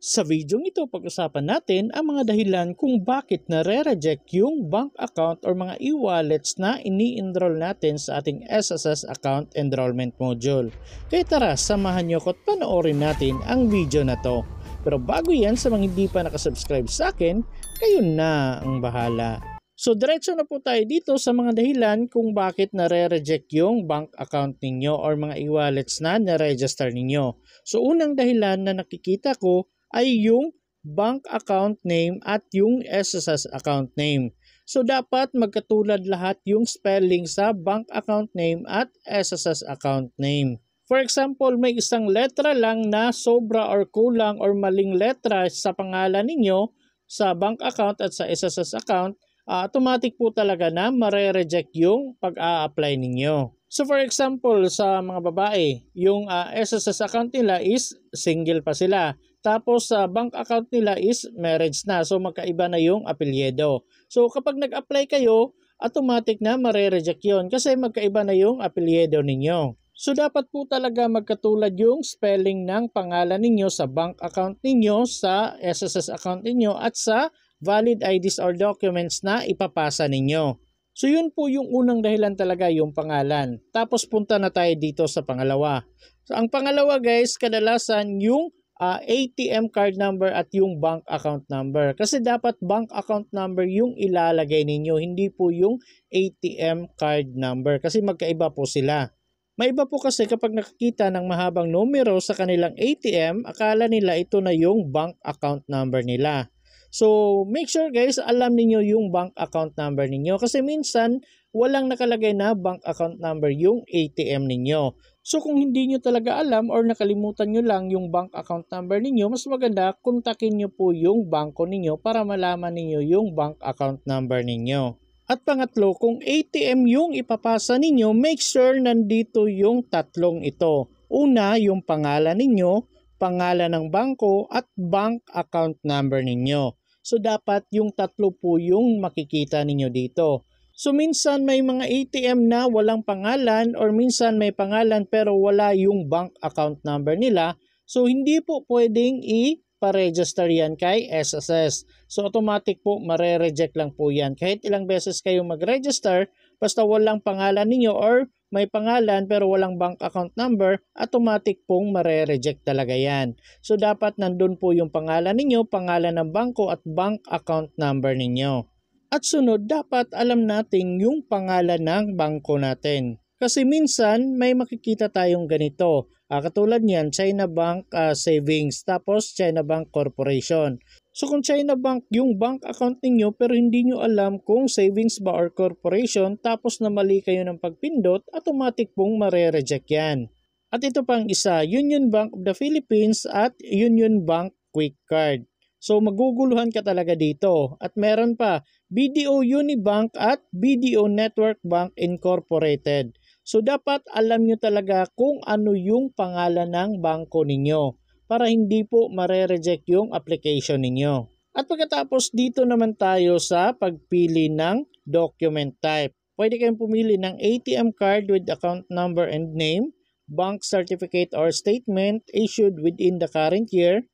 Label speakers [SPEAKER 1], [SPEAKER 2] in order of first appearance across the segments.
[SPEAKER 1] Sa video ito, pag-usapan natin ang mga dahilan kung bakit nare-reject yung bank account or mga e-wallets na ini-enroll natin sa ating SSS account enrollment module. Kaya tara, samahan nyo ko at panoorin natin ang video na to. Pero bago yan, sa mga hindi pa nakasubscribe sa akin, kayo na ang bahala. So diretso na po tayo dito sa mga dahilan kung bakit nare-reject yung bank account ninyo or mga e-wallets na na-register ninyo. So unang dahilan na nakikita ko ay yung bank account name at yung SSS account name. So dapat magkatulad lahat yung spelling sa bank account name at SSS account name. For example, may isang letra lang na sobra or kulang or maling letra sa pangalan ninyo sa bank account at sa SSS account, automatic po talaga na mare-reject yung pag-a-apply ninyo. So for example, sa mga babae, yung SSS account nila is single pa sila. Tapos sa bank account nila is marriage na. So magkaiba na yung apelyido. So kapag nag-apply kayo, automatic na mare-reject yun kasi magkaiba na yung apelyido ninyo. So dapat po talaga magkatulad yung spelling ng pangalan ninyo sa bank account ninyo, sa SSS account ninyo at sa valid IDs or documents na ipapasa ninyo. So yun po yung unang dahilan talaga, yung pangalan. Tapos punta na tayo dito sa pangalawa. So ang pangalawa guys, kadalasan yung ATM card number at yung bank account number. Kasi dapat bank account number yung ilalagay ninyo, hindi po yung ATM card number kasi magkaiba po sila. May iba po kasi kapag nakakita ng mahabang numero sa kanilang ATM, akala nila ito na yung bank account number nila. So make sure guys, alam niyo yung bank account number ninyo kasi minsan walang nakalagay na bank account number yung ATM ninyo. So kung hindi nyo talaga alam or nakalimutan nyo lang yung bank account number ninyo, mas maganda kontakin nyo po yung bangko ninyo para malaman ninyo yung bank account number ninyo. At pangatlo, kung ATM yung ipapasa ninyo, make sure nandito yung tatlong ito. Una, yung pangalan ninyo, pangalan ng bangko at bank account number ninyo. So dapat yung tatlo po yung makikita ninyo dito. So minsan may mga ATM na walang pangalan or minsan may pangalan pero wala yung bank account number nila. So hindi po pwedeng i-register yan kay SSS. So automatic po mare-reject lang po yan. Kahit ilang beses kayo mag-register, basta walang pangalan ninyo or may pangalan pero walang bank account number, automatic pong mare-reject talaga yan. So dapat nandun po yung pangalan ninyo, pangalan ng bangko at bank account number ninyo. At sunod, dapat alam natin yung pangalan ng bangko natin. Kasi minsan may makikita tayong ganito. Katulad niyan, China Bank Savings, tapos China Bank Corporation. So kung China Bank yung bank account ninyo pero hindi nyo alam kung savings ba or corporation tapos na mali kayo ng pagpindot, automatic pong mare-reject yan. At ito pang isa, Union Bank of the Philippines at Union Bank Quick Card. So maguguluhan ka talaga dito. At meron pa, BDO Unibank at BDO Network Bank Incorporated. So dapat alam nyo talaga kung ano yung pangalan ng bangko ninyo para hindi po mare-reject yung application ninyo. At pagkatapos dito naman tayo sa pagpili ng document type. Pwede kayong pumili ng ATM card with account number and name, bank certificate or statement issued within the current year,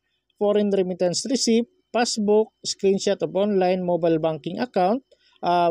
[SPEAKER 1] foreign remittance receipt, passbook, screenshot of online mobile banking account,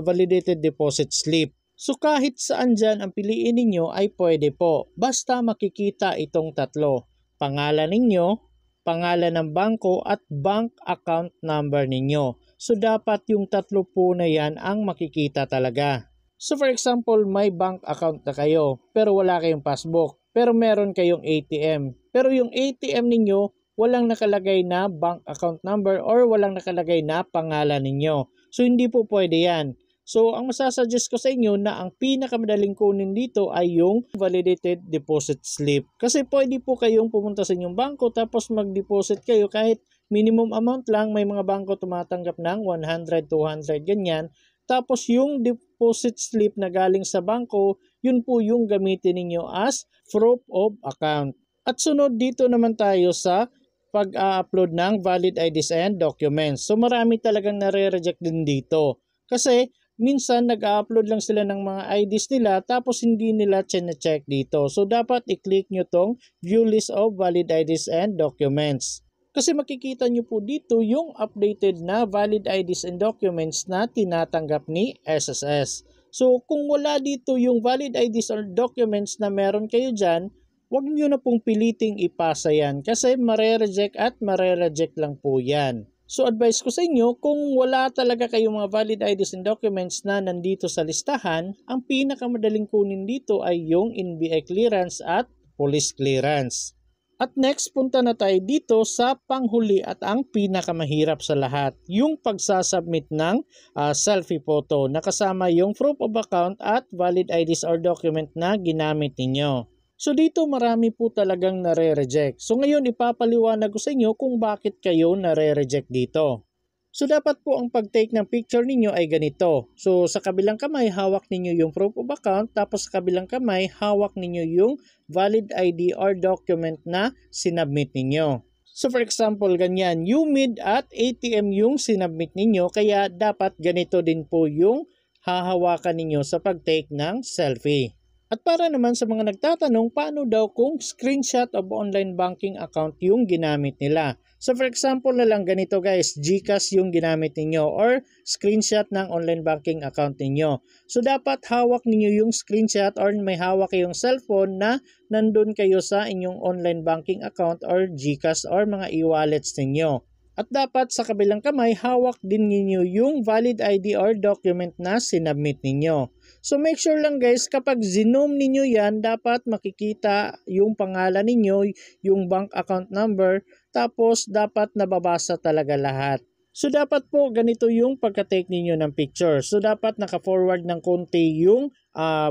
[SPEAKER 1] validated deposit slip. So kahit saan dyan ang piliin ninyo ay pwede po. Basta makikita itong tatlo. Pangalan ninyo, pangalan ng bangko at bank account number ninyo. So dapat yung tatlo po na yan ang makikita talaga. So for example, may bank account na kayo pero wala kayong passbook. Pero meron kayong ATM. Pero yung ATM ninyo, walang nakalagay na bank account number or walang nakalagay na pangalan ninyo. So hindi po pwede yan. So ang masasuggest ko sa inyo na ang pinakamadaling kunin dito ay yung validated deposit slip. Kasi pwede po kayong pumunta sa inyong bangko tapos mag-deposit kayo kahit minimum amount lang. May mga bangko tumatanggap ng 100, 200 ganyan. Tapos yung deposit slip na galing sa bangko, yun po yung gamitin ninyo as proof of account. At sunod dito naman tayo sa pag-upload ng valid IDs and documents. So marami talagang nare-reject din dito. Kasi minsan nag-upload lang sila ng mga IDs nila tapos hindi nila check dito. So dapat i-click nyo tong view list of valid IDs and documents. Kasi makikita nyo po dito yung updated na valid IDs and documents na tinatanggap ni SSS. So kung wala dito yung valid IDs or documents na meron kayo dyan, huwag nyo na pong piliting ipasa yan kasi mare-reject at mare-reject lang po yan. So advice ko sa inyo, kung wala talaga kayong mga valid IDs and documents na nandito sa listahan, ang pinakamadaling kunin dito ay yung NBI clearance at police clearance. At next, punta na tayo dito sa panghuli at ang pinakamahirap sa lahat, yung pagsasubmit ng selfie photo na kasama yung proof of account at valid IDs or document na ginamit ninyo. So dito marami po talagang nare-reject. So ngayon ipapaliwanag ko sa inyo kung bakit kayo nare-reject dito. So dapat po ang pag-take ng picture ninyo ay ganito. So sa kabilang kamay hawak ninyo yung proof of account, tapos sa kabilang kamay hawak ninyo yung valid ID or document na sinubmit ninyo. So for example ganyan, UMID at ATM yung sinubmit ninyo, kaya dapat ganito din po yung hahawakan ninyo sa pag-take ng selfie. At para naman sa mga nagtatanong, paano daw kung screenshot of online banking account yung ginamit nila? So for example na lang ganito guys, GCash yung ginamit ninyo or screenshot ng online banking account ninyo. So dapat hawak ninyo yung screenshot or may hawak kayong cellphone na nandun kayo sa inyong online banking account or GCash or mga e-wallets ninyo. At dapat sa kabilang kamay, hawak din ninyo yung valid ID or document na sinubmit ninyo. So make sure lang guys, kapag zoom ninyo yan, dapat makikita yung pangalan ninyo, yung bank account number, tapos dapat nababasa talaga lahat. So dapat po ganito yung pagka-take ninyo ng picture. So dapat naka-forward ng konti yung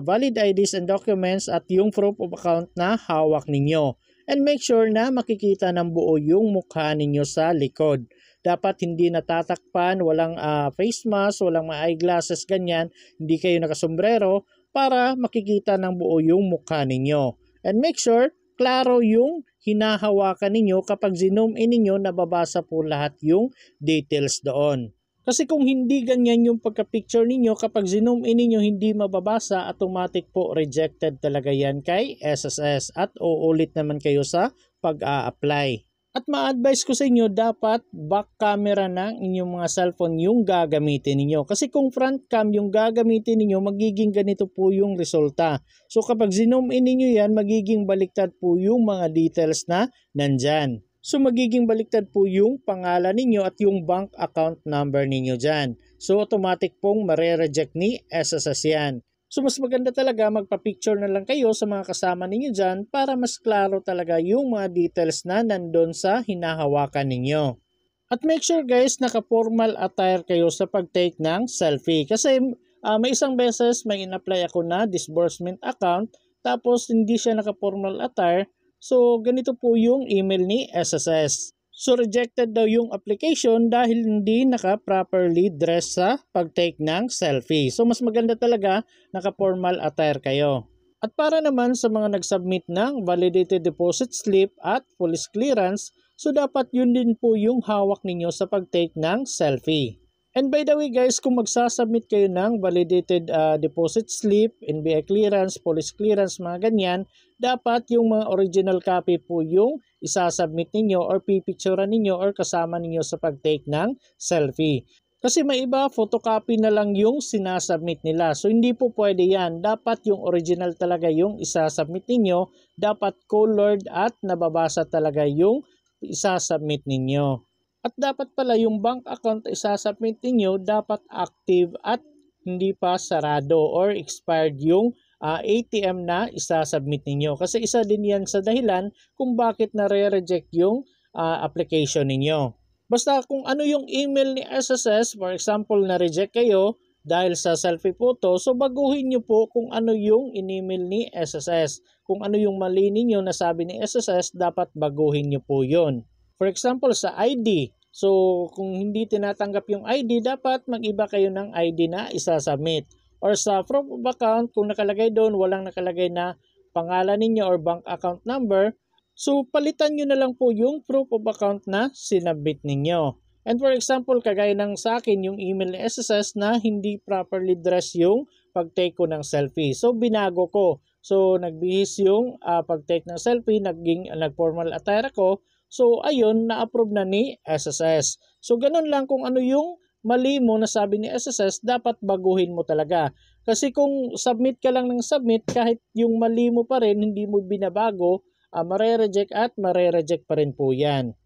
[SPEAKER 1] valid IDs and documents at yung proof of account na hawak ninyo. And make sure na makikita ng buo yung mukha ninyo sa likod. Dapat hindi natatakpan, walang face mask, walang mga eyeglasses, ganyan. Hindi kayo nakasombrero para makikita ng buo yung mukha ninyo. And make sure, klaro yung hinahawakan ninyo. Kapag zoom in ninyo, nababasa po lahat yung details doon. Kasi kung hindi ganyan yung pagka-picture ninyo, kapag zoom in ninyo hindi mababasa, automatic po rejected talaga yan kay SSS at uulit naman kayo sa pag-a-apply. At ma-advise ko sa inyo, dapat back camera ng inyong mga cellphone yung gagamitin ninyo. Kasi kung front cam yung gagamitin ninyo, magiging ganito po yung resulta. So kapag zoom in ninyo yan, magiging baliktad po yung mga details na nandyan. So magiging baliktad po yung pangalan ninyo at yung bank account number ninyo dyan. So automatic pong mare-reject ni SSS yan. So mas maganda talaga magpa-picture na lang kayo sa mga kasama ninyo dyan para mas klaro talaga yung mga details na nandun sa hinahawakan ninyo. At make sure guys, naka-formal attire kayo sa pag-take ng selfie. Kasi may isang beses may in-apply ako na disbursement account tapos hindi siya naka-formal attire. So, ganito po yung email ni SSS. So, rejected daw yung application dahil hindi naka-properly dress sa pag-take ng selfie. So, mas maganda talaga naka-formal attire kayo. At para naman sa mga nag-submit ng validated deposit slip at police clearance, so dapat yun din po yung hawak ninyo sa pag-take ng selfie. And by the way guys, kung magsasubmit kayo ng validated deposit slip, NBI clearance, police clearance, mga ganyan, dapat yung mga original copy po yung isasubmit ninyo or pipicturean ninyo or kasama ninyo sa pag-take ng selfie. Kasi may iba, photocopy na lang yung sinasubmit nila. So hindi po pwede yan. Dapat yung original talaga yung isasubmit ninyo. Dapat colored at nababasa talaga yung isasubmit ninyo. At dapat pala yung bank account isasubmit ninyo dapat active at hindi pa sarado or expired yung ATM na isasubmit ninyo. Kasi isa din yan sa dahilan kung bakit nare-reject yung application ninyo. Basta kung ano yung email ni SSS, for example na-reject kayo dahil sa selfie photo, so baguhin nyo po kung ano yung in-email ni SSS. Kung ano yung mali ninyo na sabi ni SSS, dapat baguhin nyo po yun. For example, sa ID. So, kung hindi tinatanggap yung ID, dapat mag-iba kayo ng ID na isasubmit. Or sa proof of account, kung nakalagay doon, walang nakalagay na pangalan ninyo or bank account number, so palitan nyo na lang po yung proof of account na sinubmit ninyo. And for example, kagaya ng sa akin, yung email ni SSS na hindi properly dress yung pag-take ko ng selfie. So, binago ko. So, nagbihis yung pag-take ng selfie, nag-formal attire ako. So ayun, na-approve na ni SSS. So ganun lang, kung ano yung mali mo na sabi ni SSS, dapat baguhin mo talaga. Kasi kung submit ka lang ng submit, kahit yung mali mo pa rin, hindi mo binabago, mare-reject at mare-reject pa rin po yan.